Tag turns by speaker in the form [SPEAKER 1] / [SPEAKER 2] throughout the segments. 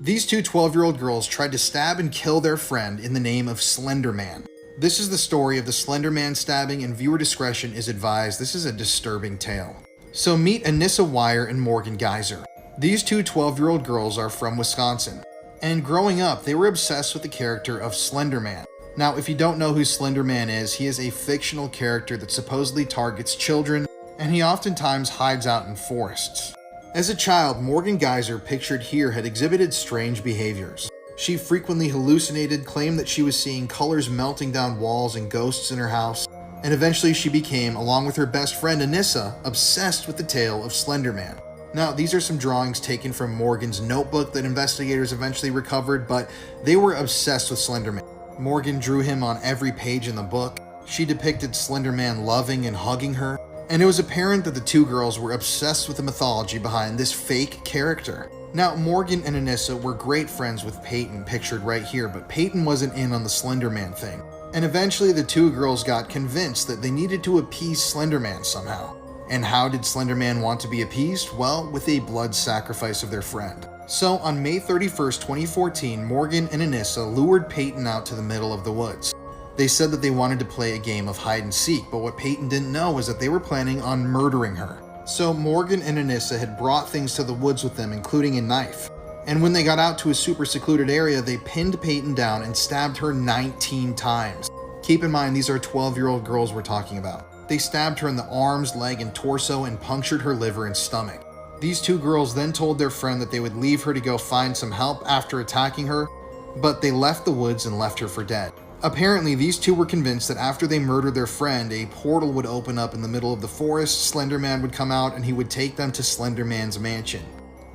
[SPEAKER 1] These two 12-year-old girls tried to stab and kill their friend in the name of Slender Man. This is the story of the Slender Man stabbing, and viewer discretion is advised. This is a disturbing tale. So meet Anissa Weier and Morgan Geyser. These two 12-year-old girls are from Wisconsin, and growing up, they were obsessed with the character of Slender Man. Now, if you don't know who Slender Man is, he is a fictional character that supposedly targets children, and he oftentimes hides out in forests. As a child, Morgan Geyser, pictured here, had exhibited strange behaviors. She frequently hallucinated, claimed that she was seeing colors melting down walls and ghosts in her house, and eventually she became, along with her best friend Anissa, obsessed with the tale of Slender Man. Now, these are some drawings taken from Morgan's notebook that investigators eventually recovered, but they were obsessed with Slender Man. Morgan drew him on every page in the book. She depicted Slender Man loving and hugging her, and it was apparent that the two girls were obsessed with the mythology behind this fake character. Now, Morgan and Anissa were great friends with Peyton, pictured right here, but Peyton wasn't in on the Slender Man thing. And eventually the two girls got convinced that they needed to appease Slender Man somehow. And how did Slender Man want to be appeased? Well, with a blood sacrifice of their friend. So on May 31st, 2014, Morgan and Anissa lured Peyton out to the middle of the woods. They said that they wanted to play a game of hide and seek, but what Peyton didn't know was that they were planning on murdering her. So Morgan and Anissa had brought things to the woods with them, including a knife. And when they got out to a super secluded area, they pinned Peyton down and stabbed her 19 times. Keep in mind, these are 12-year-old girls we're talking about. They stabbed her in the arms, leg, and torso and punctured her liver and stomach. These two girls then told their friend that they would leave her to go find some help after attacking her, but they left the woods and left her for dead. Apparently, these two were convinced that after they murdered their friend, a portal would open up in the middle of the forest, Slender Man would come out, and he would take them to Slender Man's mansion.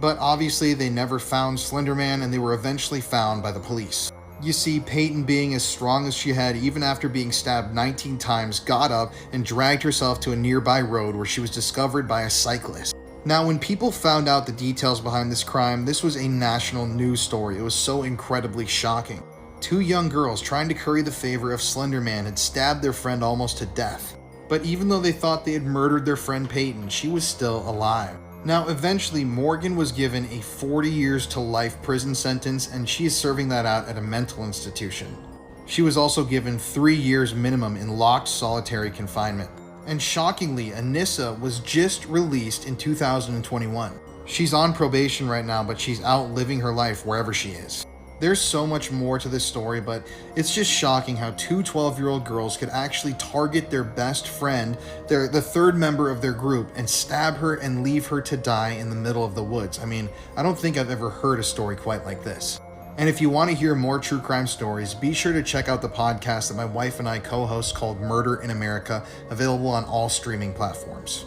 [SPEAKER 1] But obviously, they never found Slender Man, and they were eventually found by the police. You see, Peyton, being as strong as she had, even after being stabbed 19 times, got up and dragged herself to a nearby road where she was discovered by a cyclist. Now, when people found out the details behind this crime, this was a national news story. It was so incredibly shocking. Two young girls trying to curry the favor of Slender Man had stabbed their friend almost to death. But even though they thought they had murdered their friend Peyton, she was still alive. Now, eventually, Morgan was given a 40 years to life prison sentence, and she is serving that out at a mental institution. She was also given 3 years minimum in locked solitary confinement. And shockingly, Anissa was just released in 2021. She's on probation right now, but she's out living her life wherever she is. There's so much more to this story, but it's just shocking how two 12-year-old girls could actually target their best friend, the third member of their group, and stab her and leave her to die in the middle of the woods. I mean, I don't think I've ever heard a story quite like this. And if you want to hear more true crime stories, be sure to check out the podcast that my wife and I co-host called Murder in America, available on all streaming platforms.